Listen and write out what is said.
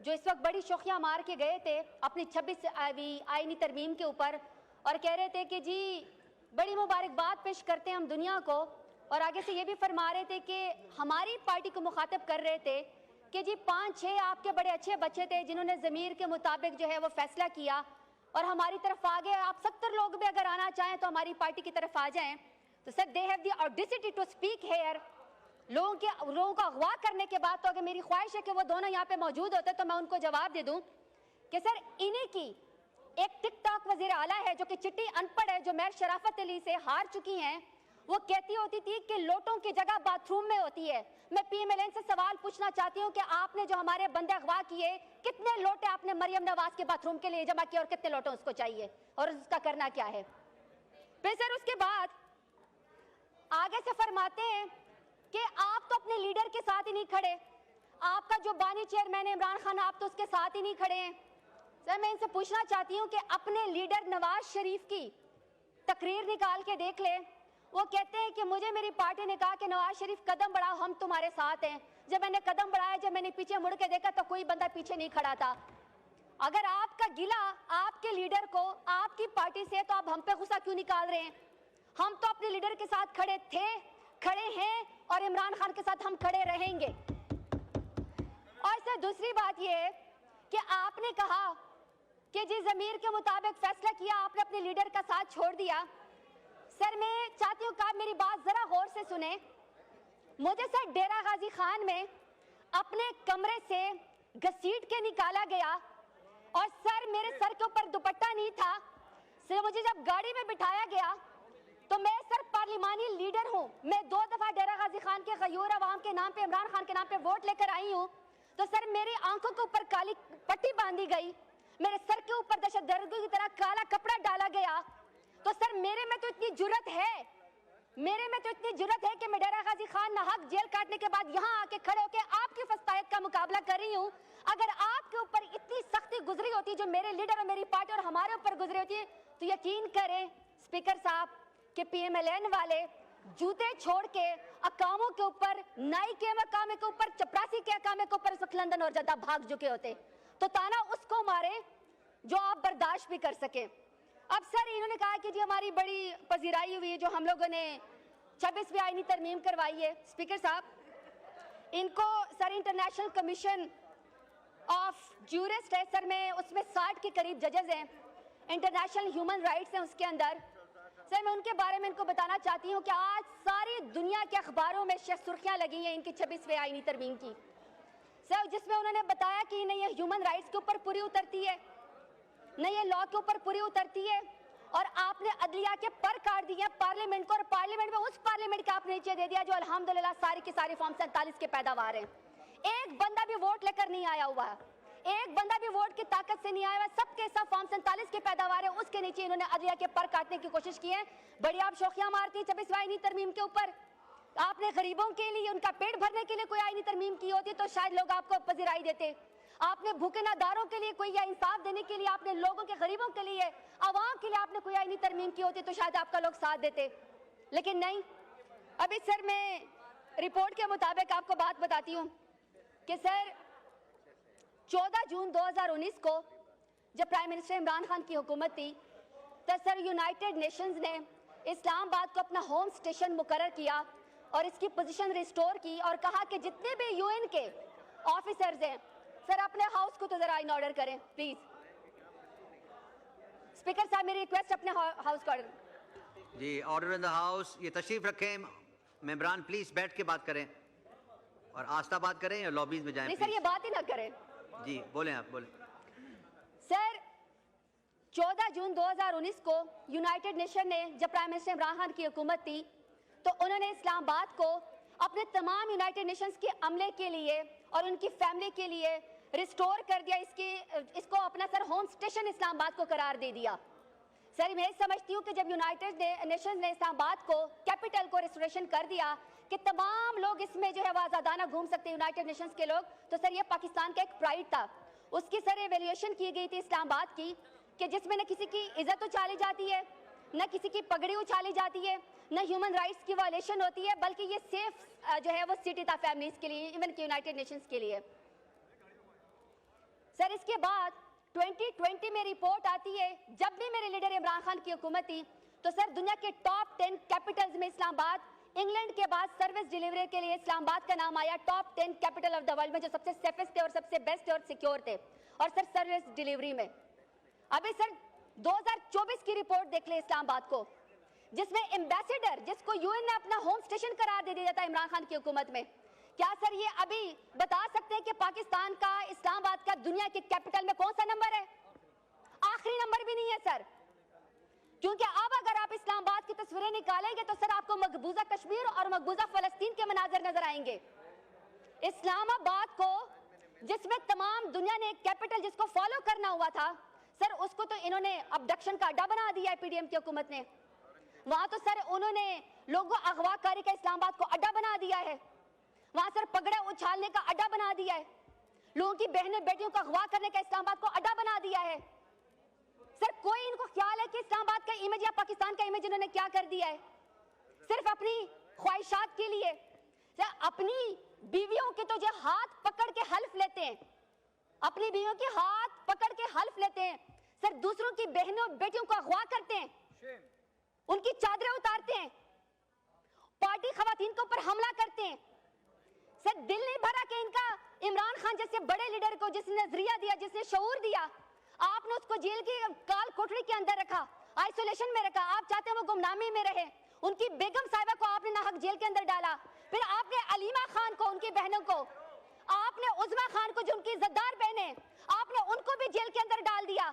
جو اس وقت بڑی شوخیاں مار کے گئے تھے اپنی 26ویں آئینی ترمیم کے اوپر اور کہہ رہے تھے کہ جی بڑی مبارکباد پیش کرتے ہیں ہم دنیا کو، اور آگے سے یہ بھی فرما رہے تھے کہ ہماری پارٹی کو مخاطب کر رہے تھے کہ جی 5-6 آپ کے بڑے اچھے بچے تھے جنہوں نے ضمیر کے مطابق جو ہے وہ فیصلہ کیا اور ہماری طرف آ گئے، آپ 70 لوگ بھی اگر آنا چاہیں تو ہماری پارٹی کی طرف آ جائیں۔ تو sir they have the audacity to speak here. لوگوں کو اغوا کرنے کے بعد تو اگر میری خواہش ہے کہ وہ دونوں یہاں پہ موجود ہوتے تو میں ان کو جواب دے دوں کہ سر انہی کی ایک ٹک ٹاک وزیر اعلیٰ ہے جو کہ چٹی ان پڑھ ہے، جو میر شرافت علی سے ہار چکی ہیں، وہ کہتی ہوتی تھی کہ لوٹوں کی جگہ باتھ روم میں ہوتی ہے۔ میں پی ایم ایل این سے سوال پوچھنا چاہتی ہوں کہ آپ نے جو ہمارے بندے اغوا کیے، کتنے لوٹے آپ نے مریم نواز کے باتھ روم کے لیے جمع کیے اور کتنے لوٹوں اس کو چاہیے اور اس کا کرنا کیا ہے؟ پھر سر اس کے بعد آگے سے فرماتے ہیں کہ آپ تو اپنے لیڈر کے ساتھ ہی نہیں کھڑے، آپ کا جو بانی چیئرمین عمران خان آپ تو اس کے ساتھ ہی نہیں کھڑے ہیں۔ سر میں ان سے پوچھنا چاہتی ہوں کہ اپنے لیڈر نواز شریف کی تقریر نکال کے دیکھ لیں، وہ کہتے ہیں کہ مجھے میری پارٹی نے کہا کہ نواز شریف قدم بڑھاؤ ہم تمہارے ساتھ ہیں۔ جب میں نے قدم بڑھایا، جب میں نے پیچھے مڑ کے دیکھا تو کوئی بندہ پیچھے نہیں کھڑا تھا۔ اگر آپ کا گلہ آپ کے لیڈر کو آپ کی پارٹی سے، تو آپ ہم پہ غصہ کیوں نکال رہے ہیں؟ ہم تو اپنے لیڈر کے ساتھ کھڑے تھے، کھڑے ہیں اور عمران خان کے ساتھ ہم کھڑے رہیں گے۔ اور سر دوسری بات یہ ہے کہ آپ نے کہا کہ جی ضمیر کے مطابق فیصلہ کیا، آپ نے اپنے لیڈر کا ساتھ چھوڑ دیا۔ سر میں چاہتی ہوں کہ آپ میری بات ذرا غور سے سنیں۔ مجھے سر ڈیرہ غازی خان میں اپنے کمرے سے گھسیٹ کے نکالا گیا اور سر میرے سر کے اوپر دوپٹہ نہیں تھا۔ سر مجھے جب گاڑی میں بٹھایا گیا تو میں سر پارلیمانی لیڈر ہوں، میں 2 دفعہ ڈیرہ غازی خان کے غیور عوام کے نام پہ، عمران خان کے نام پہ ووٹ لے کر آئی ہوں، تو سر میری آنکھوں کے اوپر کالی پٹی باندھی گئی، میرے سر کے اوپر دہشت گردوں کی طرح کالا کپڑا ڈالا گیا۔ تو سر میرے میں تو اتنی جرت ہے کہ میں ڈیرہ غازی خان ناحق جیل کاٹنے کے بعد یہاں آ کے کھڑے ہو کے آپ کی فسطائیت کا مقابلہ کر رہی ہوں۔ اگر آپ کے اوپر اتنی سختی گزری ہوتی جو میرے لیڈر اور میری پارٹی اور ہمارے اوپر گزری ہوتی ہے تو یقین کریں اسپیکر صاحب کہ پی ایم ایل این والے جوتے چھوڑ کے اقاموں کے اوپر، نائی کے مقامے کے اوپر، چپراسی کے اقامے کے اوپر اس وقت لندن اور جدہ بھاگ چکے ہوتے، تو تانا اس کو مارے جو آپ برداشت بھی کر سکیں۔ اب سر انہوں نے کہا کہ جی ہماری بڑی پذیرائی ہوئی ہے جو ہم لوگوں نے 26ویں آئینی ترمیم کروائی ہے۔ اسپیکر صاحب ان کو سر انٹرنیشنل کمیشن آف جورسٹ ہے سر، میں اس میں 60 کے قریب ججز ہیں، انٹرنیشنل ہیومن رائٹس ہیں اس کے اندر۔ سر میں ان کے بارے میں ان کو بتانا چاہتی ہوں کہ آج ساری دنیا کے اخباروں میں سرخیاں لگی ہیں ان کی 26ویں آئینی ترمیم کی سر، جس میں انہوں نے بتایا کہ نہ یہ ہیومن رائٹس کے اوپر پوری اترتی ہے، نہ یہ لا کے اوپر پوری اترتی ہے، اور آپ نے عدلیہ کے پر کاٹ دیے پارلیمنٹ کو، اور پارلیمنٹ میں اس پارلیمنٹ کا آپ نے نیچے دے دیا جو الحمدللہ ساری کی ساری فارم 47 کے پیداوار ہیں۔ ایک بندہ بھی ووٹ لے کر نہیں آیا ہوا ہے، ایک بندہ بھی ووٹ کی طاقت سے نہیں آیا ہوا، سب کے سب فارم 47 کے پیداوار ہے، اس کے نیچے انہوں نے عدلیہ کے پر کاٹنے کی کوشش کی ہے۔ بڑی آپ شوخیاں مارتی 26ویں آئینی ترمیم کے اوپر۔ آپ نے غریبوں کے لیے، ان کا پیٹ بھرنے کے لیے کوئی آئینی ترمیم کی ہوتی تو شاید لوگ آپ کو پذیرائی دیتے۔ آپ نے بھوکے ناداروں کے لیے کوئی، یا انصاف دینے کے لیے آپ نے لوگوں کے، غریبوں کے لیے، عوام کے لیے آپ نے کوئی آئینی ترمیم کی ہوتی تو شاید آپ کا لوگ ساتھ دیتے، لیکن نہیں۔ ابھی سر میں رپورٹ کے مطابق آپ کو بات بتاتی ہوں کہ سر 14 جون 2019 کو جب پرائم منسٹر عمران خان کی حکومت تھی تو سر یونائٹڈ نیشنز نے اسلام آباد کو اپنا ہوم اسٹیشن مقرر کیا اور اس کی پوزیشن ریسٹور کی، اور کہا کہ جتنے بھی یو این کے آفیسرز ہیں سر اپنے ہاؤس کو تو ذرا ان آرڈر کریں پلیز۔ اسپیکر صاحب میری ریکویسٹ اپنے ہاؤس کو آرڈر۔ جی آرڈر ان دا ہاؤس، یہ تشریف رکھیں ممبران، پلیز بیٹھ کے بات کریں اور آہستہ بات کریں یا لابیز میں جائیں۔ نہیں سر یہ بات ہی نہ کریں۔ جی بولیں، آپ بولیں۔ سر 14 جون 2019 کو یونائٹڈ نیشن نے جب پرائم منسٹر عمران خان کی حکومت تھی تو انہوں نے اسلام آباد کو اپنے تمام یونائٹڈ نیشنز کے عملے کے لیے اور ان کی فیملی کے لیے ریسٹور کر دیا، اس کو اپنا سر ہوم اسٹیشن اسلام آباد کو قرار دے دیا۔ سر میں سمجھتی ہوں کہ جب یونائٹڈ نیشنز نے اسلام آباد کو کیپٹل کو ریسٹوریشن کر دیا کہ تمام لوگ اس میں جو ہے وہ آزادانہ گھوم سکتے ہیں یونائٹڈ نیشنز کے لوگ، تو سر یہ پاکستان کا ایک پرائیڈ تھا۔ اس کی سر ایویلیویشن کی گئی تھی اسلام آباد کی کہ جس میں نہ کسی کی عزت اچھالی جاتی ہے، نہ کسی کی پگڑی اچھالی جاتی ہے، نہ ہیومن رائٹس کی وائلیشن ہوتی ہے، بلکہ یہ سیف جو ہے وہ سٹی تھا فیملیز کے لیے، ایون کہ یونائٹڈ نیشنز کے لیے۔ سر اس کے بعد 2020 میں رپورٹ آتی ہے، جب بھی میرے لیڈر عمران خان کی حکومت تھی تو سر دنیا کے ٹاپ 10 کیپٹلز میں اسلام آباد، انگلینڈ کے بعد سروس ڈیلیوری کے لیے اسلام آباد کا نام آیا top 10 capital of the world میں، جو سب سے سیفسٹ تھے اور سب سے بیسٹ اور سیکیور تھے. اور سر سروس ڈیلیوری میں ابھی سر 2024 کی رپورٹ دیکھ لیں اسلام آباد کو، جس میں ایمبیسیڈر، جس کو یو این نے اپنا ہوم اسٹیشن قرار دے دیا تھا عمران خان کی حکومت میں، کیا سر یہ ابھی بتا سکتے ہیں کہ پاکستان کا، اسلام آباد کا دنیا کے کیپٹل میں کون سا نمبر ہے؟ آخری نمبر بھی نہیں ہے سر. کیونکہ اب اگر آپ اسلام آباد کی تصویریں نکالیں گے تو سر آپ کو مقبوضہ کشمیر اور مقبوضہ فلسطین کے مناظر نظر آئیں گے. اسلام آباد کو، جس میں تمام دنیا نے ایک کیپٹل جس کو فالو کرنا ہوا تھا، سر اس کو تو انہوں نے ابڈکشن کا اڈا بنا دیا ہے پی ڈی ایم کی حکومت نے. وہاں تو سر انہوں نے لوگوں اغوا کاری کا اسلام آباد کو اڈا بنا دیا ہے. وہاں سر پگڑے اچھالنے کا اڈا بنا دیا ہے. لوگوں کی بہنیں بیٹیوں کو اغوا کرنے کا اسلام آباد کو اڈا بنا دیا ہے. سر کوئی ان کو خیال ہے کہ اسلام آباد کا امیج یا پاکستان کا امیج انہوں نے کیا کر دیا ہے؟ صرف اپنی خواہشات کے لیے. سر اپنی بیویوں کے تو جو ہاتھ پکڑ کے حلف لیتے ہیں، اپنی بیویوں کے ہاتھ پکڑ کے حلف لیتے ہیں، سر دوسروں کی بہنوں بیٹیوں کو اغوا کرتے ہیں، ان کی چادریں اتارتے ہیں، پارٹی خواتین کے اوپر حملہ کرتے ہیں. سر دل نہیں بھرا کہ ان کا عمران خان جیسے بڑے لیڈر کو، جس نے نظریہ دیا، جس نے شعور دیا، آپ نے اس کو جیل کی کال کوٹری کے اندر رکھا، آئسولیشن میں رکھا. آپ چاہتے ہیں وہ گمنامی میں رہے. ان کی بیگم صاحبہ کو آپ نے ناحق جیل کے اندر ڈالا. پھر آپ نے علیمہ خان کو، ان کی بہنوں کو، آپ نے عظمیٰ خان کو جو ان کی زدار بہنیں، آپ نے ان کو بھی جیل کے اندر ڈال دیا.